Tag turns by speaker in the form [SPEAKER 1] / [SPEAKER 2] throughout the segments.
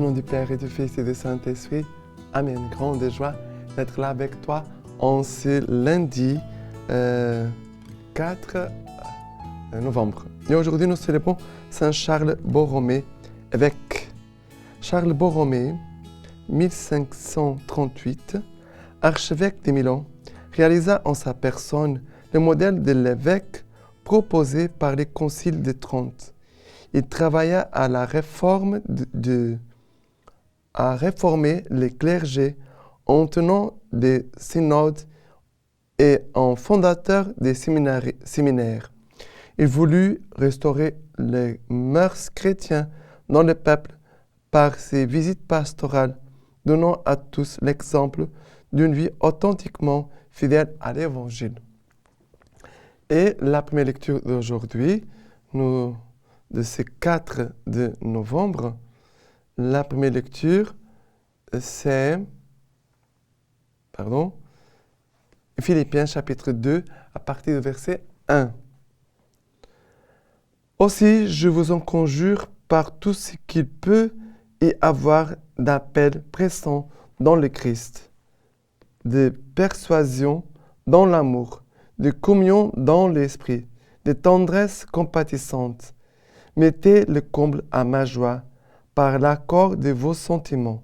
[SPEAKER 1] nom du Père et du Fils et du Saint-Esprit. Amen. Grande joie d'être là avec toi en ce lundi 4 novembre. Et aujourd'hui, nous célébrons Saint Charles Borromée, évêque. Charles Borromée, 1538, archevêque de Milan, réalisa en sa personne le modèle de l'évêque proposé par les conciles de Trente. Il travailla à la réforme à réformer les clergés en tenant des synodes et en fondateur des séminaires. Il voulut restaurer les mœurs chrétiens dans le peuple par ses visites pastorales, donnant à tous l'exemple d'une vie authentiquement fidèle à l'Évangile. Et la première lecture d'aujourd'hui, de ce 4 de novembre, la première lecture, c'est Philippiens chapitre 2, à partir du verset 1. Aussi, je vous en conjure par tout ce qu'il peut y avoir d'appel pressant dans le Christ, de persuasion dans l'amour, de communion dans l'esprit, de tendresse compatissante. Mettez le comble à ma joie par l'accord de vos sentiments.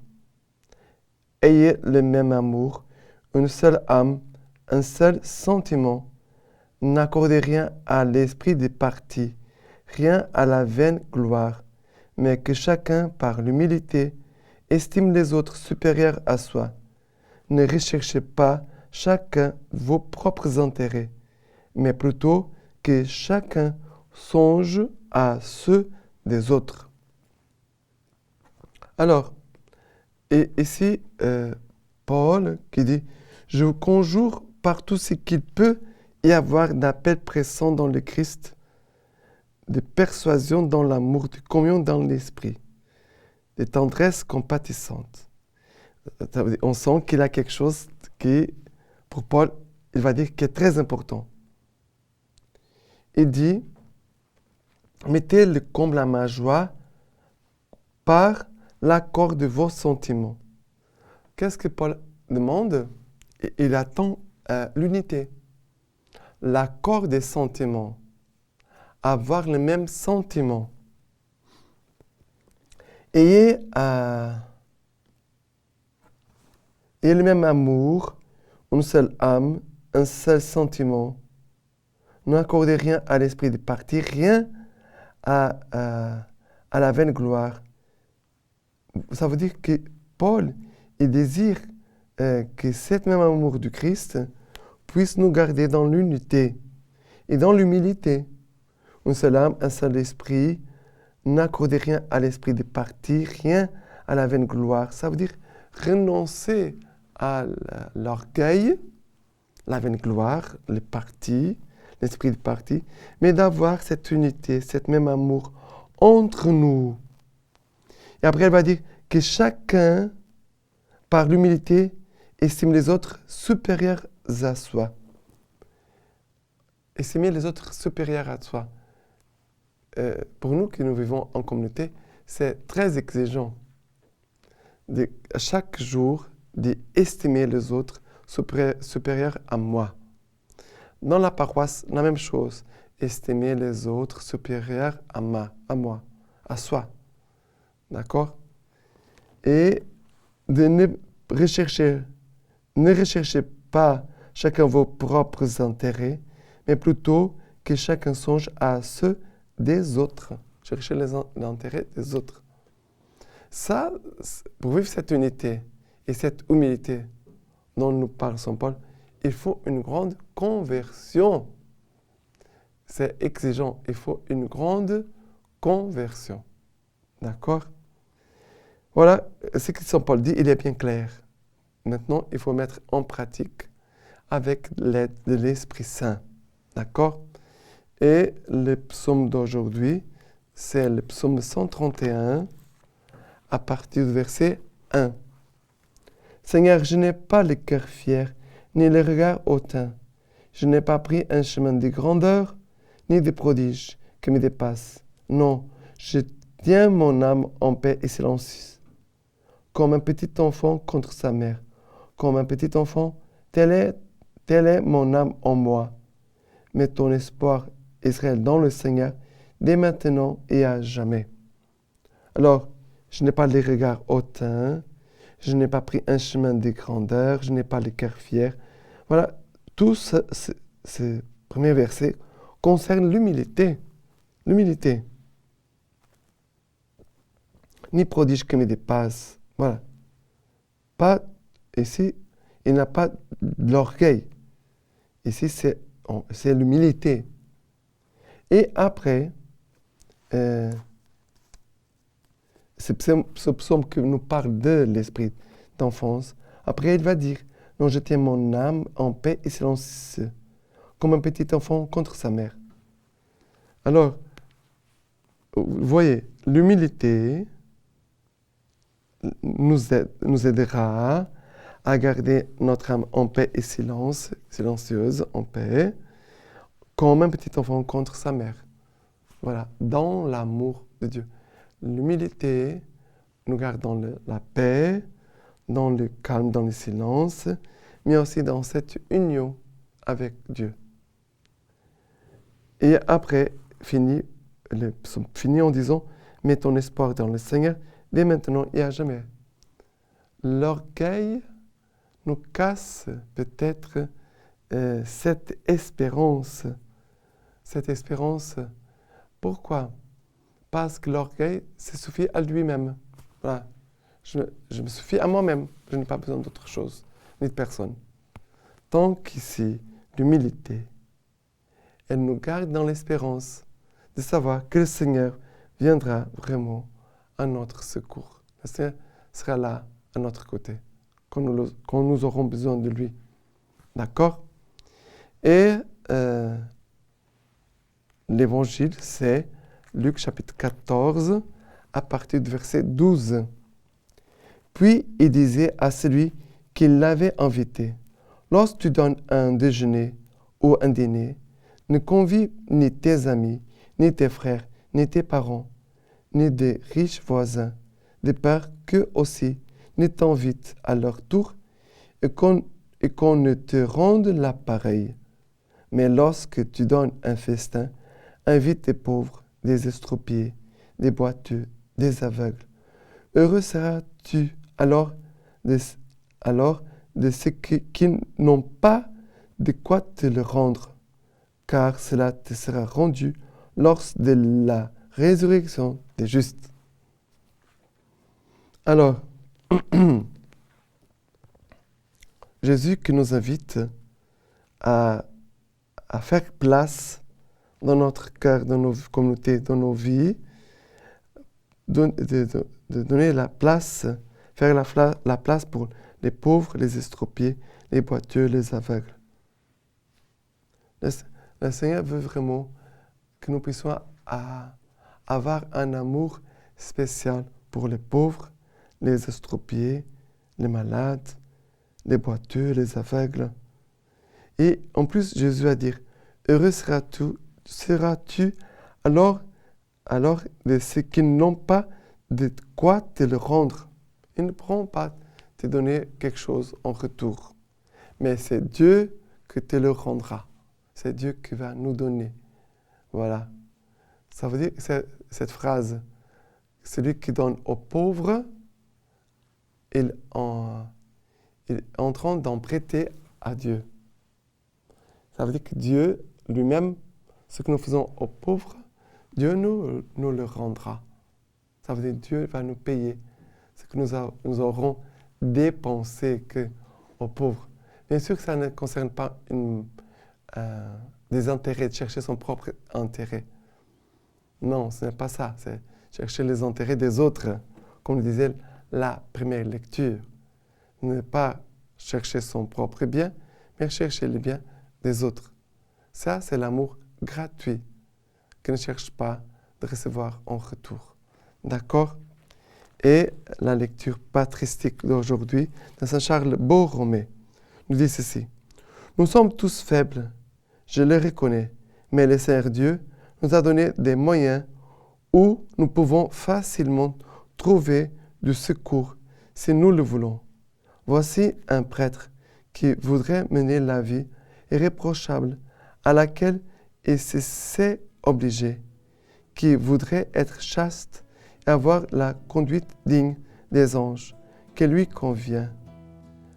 [SPEAKER 1] Ayez le même amour, une seule âme, un seul sentiment. N'accordez rien à l'esprit de parti, rien à la vaine gloire, mais que chacun, par l'humilité, estime les autres supérieurs à soi. Ne recherchez pas chacun vos propres intérêts, mais plutôt que chacun songe à ceux des autres. Alors, et ici, Paul qui dit, je vous conjure par tout ce qu'il peut y avoir d'appel pressant dans le Christ, de persuasion dans l'amour, de communion dans l'esprit, de tendresse compatissante. On sent qu'il a quelque chose qui, pour Paul, il va dire qui est très important. Il dit, mettez le comble à ma joie par l'accord de vos sentiments. Qu'est-ce que Paul demande? Il attend l'unité, l'accord des sentiments, avoir le même sentiment. Ayez le même amour, une seule âme, un seul sentiment. N'accordez rien à l'esprit de parti, rien à la vaine gloire. Ça veut dire que Paul, il désire que cet même amour du Christ puisse nous garder dans l'unité et dans l'humilité. Une seule âme, un seul esprit. N'accordez rien à l'esprit de parti, rien à la vaine gloire. Ça veut dire renoncer à l'orgueil, la vaine gloire, le parti, l'esprit de parti, mais d'avoir cette unité, cet même amour entre nous. Et après, elle va dire que chacun, par l'humilité, estime les autres supérieurs à soi. Estimer les autres supérieurs à soi. Pour nous qui nous vivons en communauté, c'est très exigeant. Chaque jour, d'estimer les autres supérieurs à moi. Dans la paroisse, la même chose. Estimer les autres supérieurs à moi, à soi. D'accord? Et de ne recherchez pas chacun vos propres intérêts, mais plutôt que chacun songe à ceux des autres. Cherchez l'intérêt des autres. Ça, pour vivre cette unité et cette humilité dont nous parle Saint Paul, il faut une grande conversion. C'est exigeant. Il faut une grande conversion. D'accord? Voilà, ce que Saint Paul dit, il est bien clair. Maintenant, il faut mettre en pratique avec l'aide de l'Esprit Saint. D'accord? Et le psaume d'aujourd'hui, c'est le psaume 131, à partir du verset 1. Seigneur, je n'ai pas le cœur fier, ni le regard hautain. Je n'ai pas pris un chemin de grandeur, ni de prodiges qui me dépassent. Non, je tiens mon âme en paix et silence. comme un petit enfant contre sa mère. Comme un petit enfant, telle est mon âme en moi. Mets ton espoir, Israël, dans le Seigneur, dès maintenant et à jamais. Alors, je n'ai pas les regards hautains, je n'ai pas pris un chemin de grandeur, je n'ai pas le cœur fier. Voilà, tout ce premier verset concerne l'humilité. L'humilité. Ni prodige que me dépasse. Voilà. Pas, ici, il n'a pas de l'orgueil. Ici, c'est l'humilité. Et après, ce psaume qui nous parle de l'esprit d'enfance, après il va dire, non, je tiens mon âme en paix et silencieux, comme un petit enfant contre sa mère. Alors, vous voyez, l'humilité nous aidera à garder notre âme en paix et silencieuse, en paix, comme un petit enfant contre sa mère. Voilà, dans l'amour de Dieu. L'humilité nous garde dans la paix, dans le calme, dans le silence, mais aussi dans cette union avec Dieu. Et après, le psaume finit en disant, mets ton espoir dans le Seigneur, dès maintenant et à jamais. L'orgueil nous casse peut-être cette espérance. Cette espérance, pourquoi? Parce que l'orgueil se suffit à lui-même. Voilà. Je me suffis à moi-même. Je n'ai pas besoin d'autre chose, ni de personne. Tant qu'ici, l'humilité, elle nous garde dans l'espérance de savoir que le Seigneur viendra vraiment à notre secours. Le Seigneur sera là, à notre côté, quand nous aurons besoin de lui. D'accord? Et l'évangile, c'est Luc chapitre 14, à partir du verset 12. Puis il disait à celui qui l'avait invité, « Lorsque tu donnes un déjeuner ou un dîner, ne convie ni tes amis, ni tes frères, ni tes parents, ni des riches voisins, de peur qu'eux aussi ne t'invitent à leur tour et qu'on ne te rende l'appareil. Mais lorsque tu donnes un festin, invite des pauvres, des estropiés, des boiteux, des aveugles. Heureux seras-tu alors de ceux qui n'ont pas de quoi te le rendre, car cela te sera rendu lors de la résurrection des justes. » Alors, Jésus qui nous invite à faire place dans notre cœur, dans nos communautés, dans nos vies, de donner la place, faire la place pour les pauvres, les estropiés, les boiteux, les aveugles. Le Seigneur veut vraiment que nous puissions avoir un amour spécial pour les pauvres, les estropiés, les malades, les boiteux, les aveugles. Et en plus, Jésus va dire, « Heureux seras-tu alors de ceux qui n'ont pas de quoi te le rendre. » Ils ne pourront pas te donner quelque chose en retour. Mais c'est Dieu qui te le rendra. C'est Dieu qui va nous donner. Voilà. Ça veut dire, cette phrase, celui qui donne aux pauvres, il est en train d'en prêter à Dieu. Ça veut dire que Dieu lui-même, ce que nous faisons aux pauvres, Dieu nous le rendra. Ça veut dire que Dieu va nous payer ce que nous aurons dépensé aux pauvres. Bien sûr que ça ne concerne pas des intérêts, de chercher son propre intérêt. Non, ce n'est pas ça. C'est chercher les intérêts des autres, comme le disait la première lecture. Ne pas chercher son propre bien, mais chercher le bien des autres. Ça, c'est l'amour gratuit, qui ne cherche pas de recevoir en retour. D'accord? Et la lecture patristique d'aujourd'hui, de Saint Charles Borromée, nous dit ceci. Nous sommes tous faibles, je le reconnais, mais le Seigneur Dieu nous a donné des moyens où nous pouvons facilement trouver du secours si nous le voulons. Voici un prêtre qui voudrait mener la vie irréprochable à laquelle il se sait obligé, qui voudrait être chaste et avoir la conduite digne des anges qui lui convient.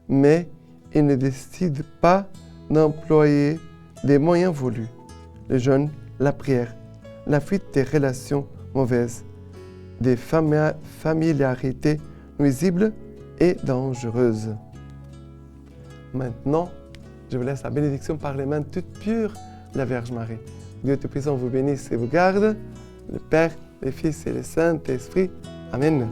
[SPEAKER 1] Mais il ne décide pas d'employer des moyens voulus, le jeûne, la prière, la fuite des relations mauvaises, des familiarités nuisibles et dangereuses. Maintenant, je vous laisse la bénédiction par les mains toutes pures de la Vierge Marie. Dieu Tout-Puissant vous bénisse et vous garde, le Père, le Fils et le Saint-Esprit. Amen.